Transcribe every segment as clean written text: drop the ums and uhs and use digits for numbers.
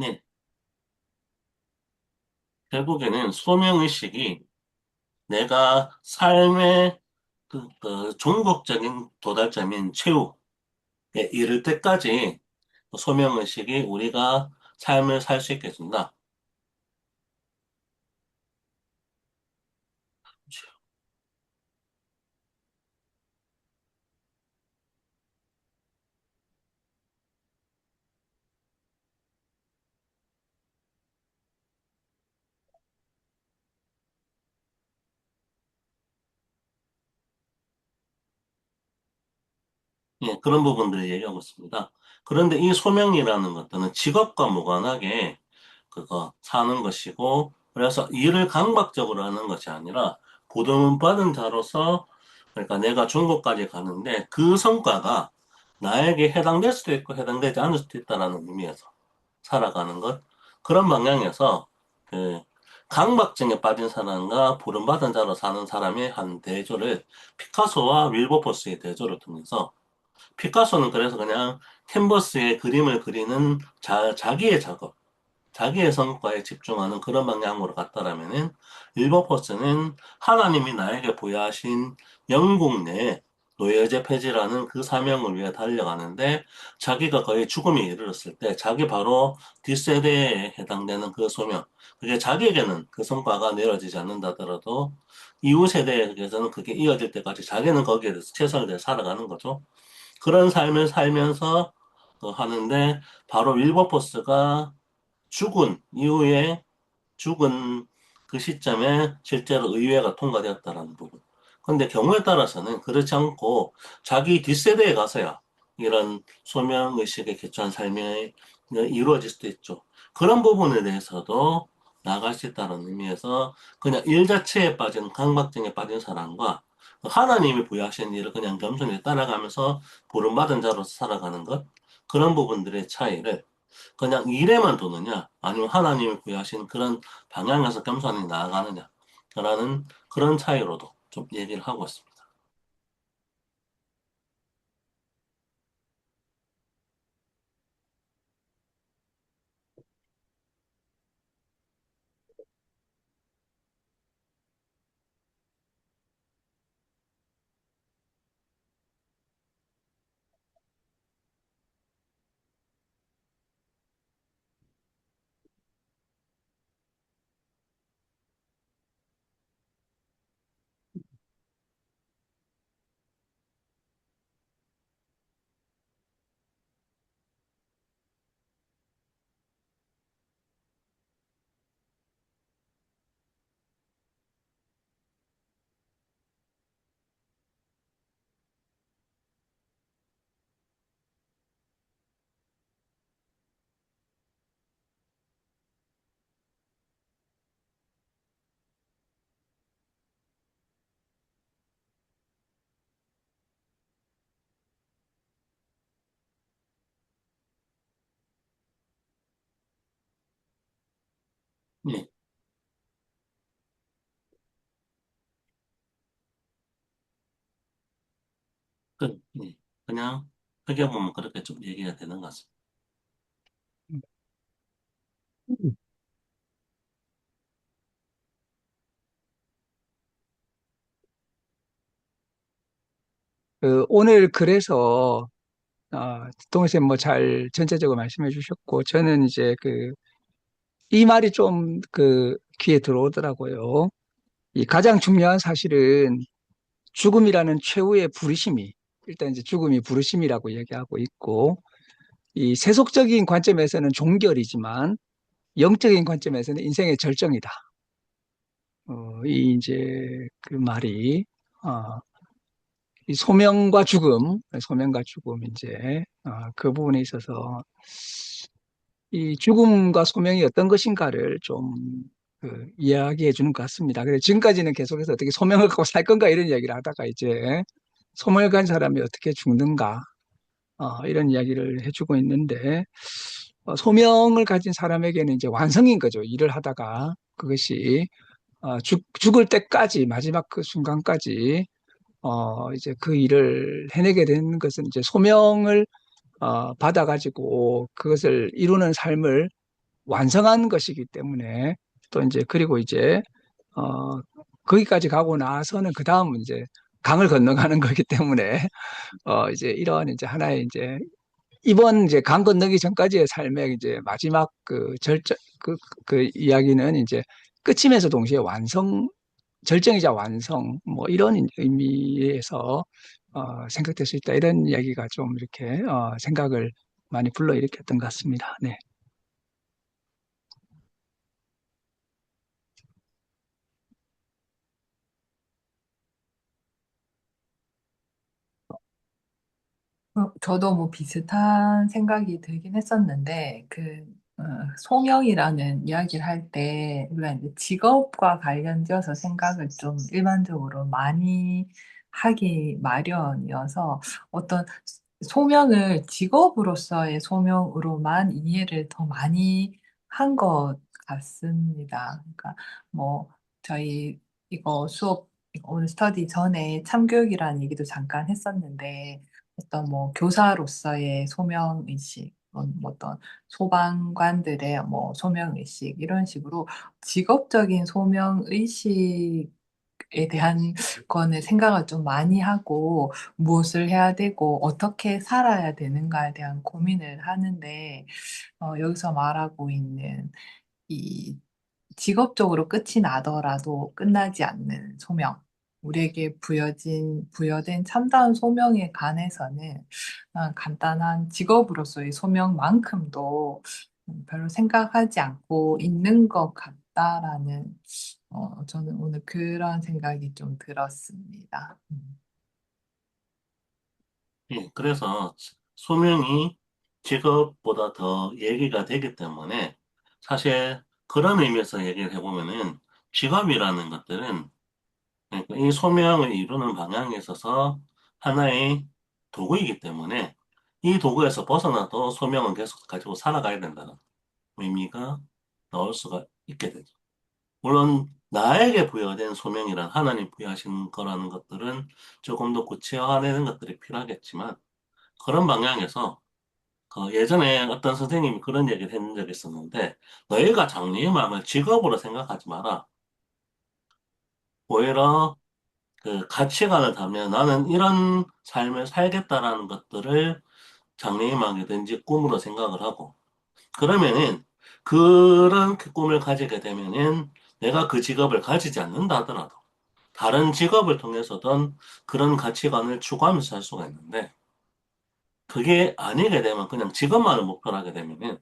네, 결국에는 소명의식이 내가 삶의 그 종국적인 도달점인 최후에 이를 때까지 소명의식이 우리가 삶을 살 수 있게 해준다. 예, 그런 부분들을 얘기하고 있습니다. 그런데 이 소명이라는 것들은 직업과 무관하게 그거 사는 것이고, 그래서 일을 강박적으로 하는 것이 아니라 보듬받은 자로서, 그러니까 내가 중국까지 가는데 그 성과가 나에게 해당될 수도 있고 해당되지 않을 수도 있다라는 의미에서 살아가는 것. 그런 방향에서 그 강박증에 빠진 사람과 보름받은 자로 사는 사람의 한 대조를 피카소와 윌버포스의 대조를 통해서, 피카소는 그래서 그냥 캔버스에 그림을 그리는 자기의 작업, 자기의 성과에 집중하는 그런 방향으로 갔다라면은, 윌버포스는 하나님이 나에게 부여하신 영국 내 노예제 폐지라는 그 사명을 위해 달려가는데, 자기가 거의 죽음에 이르렀을 때 자기 바로 뒷세대에 해당되는 그 소명, 그게 자기에게는 그 성과가 내려지지 않는다더라도 이후 세대에게서는 그게 이어질 때까지 자기는 거기에 대해서 최선을 다해 살아가는 거죠. 그런 삶을 살면서 하는데, 바로 윌버포스가 죽은 이후에, 죽은 그 시점에 실제로 의회가 통과되었다라는 부분. 근데 경우에 따라서는 그렇지 않고 자기 뒷세대에 가서야 이런 소명의식에 기초한 삶이 이루어질 수도 있죠. 그런 부분에 대해서도 나아갈 수 있다는 의미에서, 그냥 일 자체에 빠진, 강박증에 빠진 사람과 하나님이 부여하신 일을 그냥 겸손히 따라가면서 부름받은 자로서 살아가는 것, 그런 부분들의 차이를, 그냥 일에만 두느냐, 아니면 하나님이 부여하신 그런 방향에서 겸손히 나아가느냐, 라는 그런 차이로도 좀 얘기를 하고 있습니다. 예, 그냥 크게 보면 그렇게 좀 얘기가 되는 것 같습니다. 오늘 그래서 동생 뭐 잘 전체적으로 말씀해 주셨고 저는 이제 이 말이 좀 귀에 들어오더라고요. 이 가장 중요한 사실은 죽음이라는 최후의 부르심이 일단 이제 죽음이 부르심이라고 얘기하고 있고 이 세속적인 관점에서는 종결이지만 영적인 관점에서는 인생의 절정이다. 이 이제 그 말이 어, 이 소명과 죽음 이제 그 부분에 있어서 이 죽음과 소명이 어떤 것인가를 좀 이야기해 주는 것 같습니다. 그래서 지금까지는 계속해서 어떻게 소명을 갖고 살 건가 이런 이야기를 하다가 이제 소명을 간 사람이 어떻게 죽는가 이런 이야기를 해주고 있는데 소명을 가진 사람에게는 이제 완성인 거죠. 일을 하다가 그것이 죽을 때까지 마지막 그 순간까지 이제 그 일을 해내게 되는 것은 이제 소명을 받아가지고 그것을 이루는 삶을 완성한 것이기 때문에 또 이제 그리고 이제 어, 거기까지 가고 나서는 그 다음은 이제 강을 건너가는 거기 때문에 이제 이런 이제 하나의 이제 이번 이제 강 건너기 전까지의 삶의 이제 마지막 그 이야기는 이제 끝이면서 동시에 절정이자 완성, 뭐 이런 의미에서 생각될 수 있다. 이런 이야기가 좀 이렇게 생각을 많이 불러일으켰던 것 같습니다. 네. 저도 뭐 비슷한 생각이 들긴 했었는데, 어, 소명이라는 이야기를 할 때, 우리가 이제 직업과 관련지어서 생각을 좀 일반적으로 많이 하기 마련이어서, 어떤 소명을 직업으로서의 소명으로만 이해를 더 많이 한 것 같습니다. 그러니까 뭐, 저희 이거 오늘 스터디 전에 참교육이라는 얘기도 잠깐 했었는데, 어떤 뭐 교사로서의 소명의식, 뭐 어떤 소방관들의 뭐 소명의식, 이런 식으로 직업적인 소명의식에 대한 거는 생각을 좀 많이 하고 무엇을 해야 되고 어떻게 살아야 되는가에 대한 고민을 하는데 여기서 말하고 있는 이 직업적으로 끝이 나더라도 끝나지 않는 소명, 우리에게 부여된 참다운 소명에 관해서는 간단한 직업으로서의 소명만큼도 별로 생각하지 않고 있는 것 같다라는, 저는 오늘 그런 생각이 좀 들었습니다. 예, 그래서 소명이 직업보다 더 얘기가 되기 때문에 사실 그런 의미에서 얘기를 해보면은 직업이라는 것들은 그러니까 이 소명을 이루는 방향에 있어서 하나의 도구이기 때문에 이 도구에서 벗어나도 소명은 계속 가지고 살아가야 된다는 의미가 나올 수가 있게 되죠. 물론 나에게 부여된 소명이란 하나님 부여하신 거라는 것들은 조금 더 구체화되는 것들이 필요하겠지만 그런 방향에서 예전에 어떤 선생님이 그런 얘기를 했는 적이 있었는데 너희가 장래의 마음을 직업으로 생각하지 마라. 오히려 그 가치관을 담면 나는 이런 삶을 살겠다라는 것들을 장래희망이든지 꿈으로 생각을 하고 그러면은 그런 그 꿈을 가지게 되면은 내가 그 직업을 가지지 않는다 하더라도 다른 직업을 통해서든 그런 가치관을 추구하면서 살 수가 있는데 그게 아니게 되면 그냥 직업만을 목표로 하게 되면은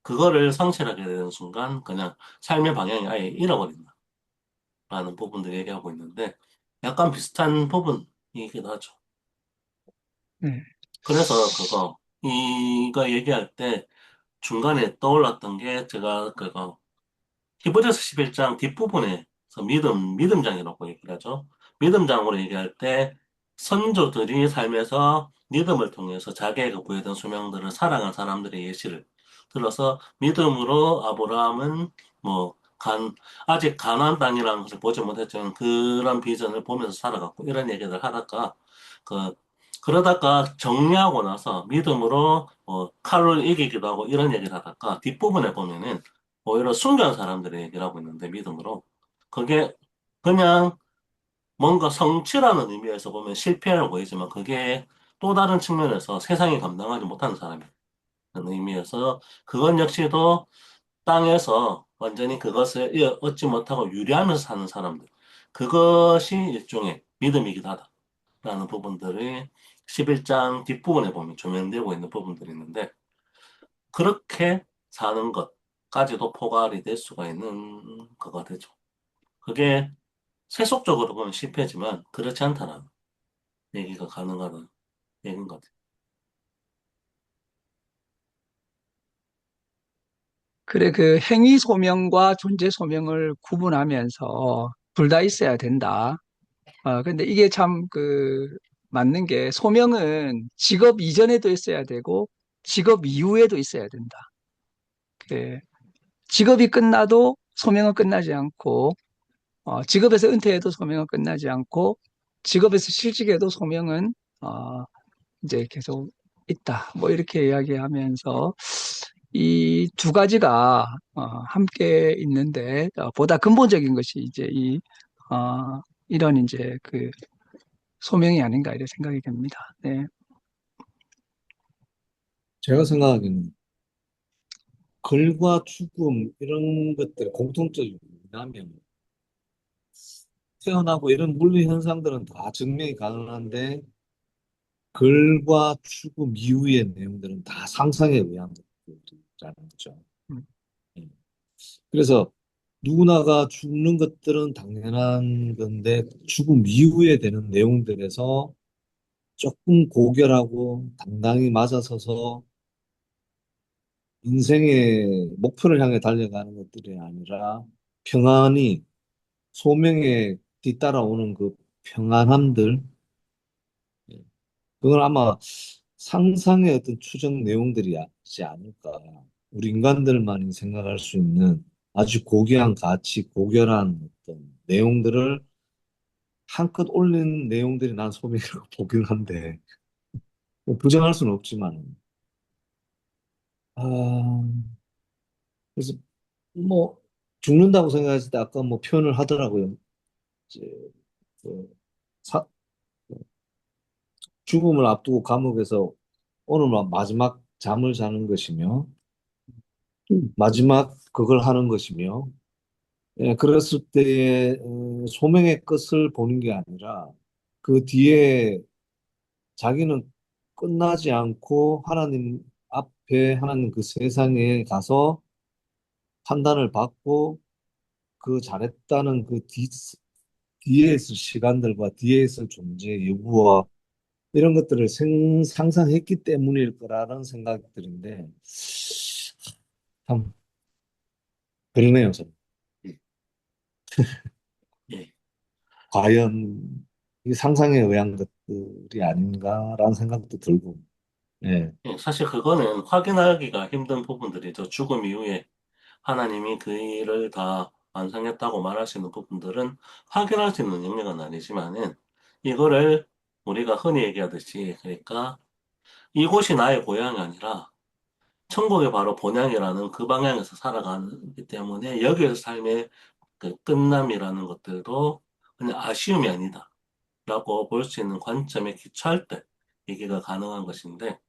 그거를 상실하게 되는 순간 그냥 삶의 방향이 아예 잃어버린다라는 부분들 얘기하고 있는데 약간 비슷한 부분이기도 하죠. 네. 그래서 이거 얘기할 때 중간에 떠올랐던 게 제가 히브리서 11장 뒷부분에서 믿음장이라고 얘기를 하죠. 믿음장으로 얘기할 때 선조들이 삶에서 믿음을 통해서 자기에게 부여된 소명들을 살아간 사람들의 예시를 들어서 믿음으로 아브라함은 뭐 아직 가나안 땅이라는 것을 보지 못했지만 그런 비전을 보면서 살아갔고 이런 얘기를 하다가 그 그러다가 정리하고 나서 믿음으로 칼을 이기기도 하고 이런 얘기를 하다가 뒷부분에 보면은 오히려 순교한 사람들의 얘기를 하고 있는데 믿음으로 그게 그냥 뭔가 성취라는 의미에서 보면 실패라고 보이지만 그게 또 다른 측면에서 세상이 감당하지 못하는 사람이라는 의미에서 그건 역시도 땅에서 완전히 그것을 얻지 못하고 유리하면서 사는 사람들 그것이 일종의 믿음이기도 하다라는 부분들이 11장 뒷부분에 보면 조명되고 있는 부분들이 있는데 그렇게 사는 것까지도 포괄이 될 수가 있는 거가 되죠. 그게 세속적으로 보면 실패지만 그렇지 않다는 얘기가 가능하다는 얘기인 것 같아요. 그래, 그 행위 소명과 존재 소명을 구분하면서 둘 다 있어야 된다. 근데 이게 참 맞는 게 소명은 직업 이전에도 있어야 되고 직업 이후에도 있어야 된다. 그 직업이 끝나도 소명은 끝나지 않고 직업에서 은퇴해도 소명은 끝나지 않고 직업에서 실직해도 소명은 이제 계속 있다. 뭐 이렇게 이야기하면서 이 두 가지가 함께 있는데 보다 근본적인 것이 이제 이런 이제 그 소명이 아닌가 이런 생각이 듭니다. 네. 제가 생각하기에는 글과 죽음 이런 것들 공통점이 뭐냐면 태어나고 이런 물리 현상들은 다 증명이 가능한데 글과 죽음 이후의 내용들은 다 상상에 의한 것들이라는 거죠. 음, 예. 그래서 누구나가 죽는 것들은 당연한 건데 죽음 이후에 되는 내용들에서 조금 고결하고 당당히 맞아서서 인생의 목표를 향해 달려가는 것들이 아니라 평안히 소명에 뒤따라오는 그 평안함들, 그건 아마 상상의 어떤 추정 내용들이지 않을까. 우리 인간들만이 생각할 수 있는 아주 고귀한 가치, 고결한 어떤 내용들을 한껏 올린 내용들이 난 소명이라고 보긴 한데, 뭐 부정할 수는 없지만, 아, 그래서 뭐 죽는다고 생각했을 때 아까 뭐 표현을 하더라고요. 이제 그 사- 죽음을 앞두고 감옥에서 오늘 마지막 잠을 자는 것이며 마지막 그걸 하는 것이며 예, 그랬을 때의 소명의 끝을 보는 게 아니라 그 뒤에 자기는 끝나지 않고 하나님 앞에 하나님 그 세상에 가서 판단을 받고 그 잘했다는 그 뒤에 있을 시간들과 뒤에 있을 존재의 여부와 이런 것들을 상상했기 때문일 거라는 생각들인데 참 그러네요. 저는. 예. 과연 이 상상에 의한 것들이 아닌가라는 생각도 들고 예. 예, 사실 그거는 확인하기가 힘든 부분들이죠. 죽음 이후에 하나님이 그 일을 다 완성했다고 말하시는 부분들은 확인할 수 있는 영역은 아니지만은 이거를 우리가 흔히 얘기하듯이 그러니까 이곳이 나의 고향이 아니라 천국의 바로 본향이라는 그 방향에서 살아가기 때문에 여기에서 삶의 그 끝남이라는 것들도 그냥 아쉬움이 아니다. 라고 볼 수 있는 관점에 기초할 때 얘기가 가능한 것인데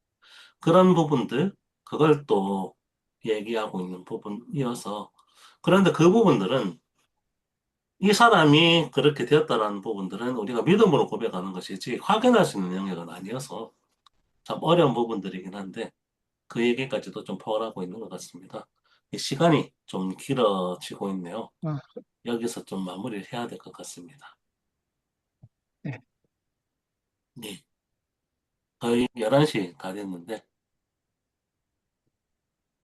그런 부분들, 그걸 또 얘기하고 있는 부분이어서 그런데 그 부분들은 이 사람이 그렇게 되었다라는 부분들은 우리가 믿음으로 고백하는 것이지 확인할 수 있는 영역은 아니어서 참 어려운 부분들이긴 한데 그 얘기까지도 좀 포괄하고 있는 것 같습니다. 이 시간이 좀 길어지고 있네요. 어, 여기서 좀 마무리를 해야 될 것 같습니다. 네. 네. 거의 11시 다 됐는데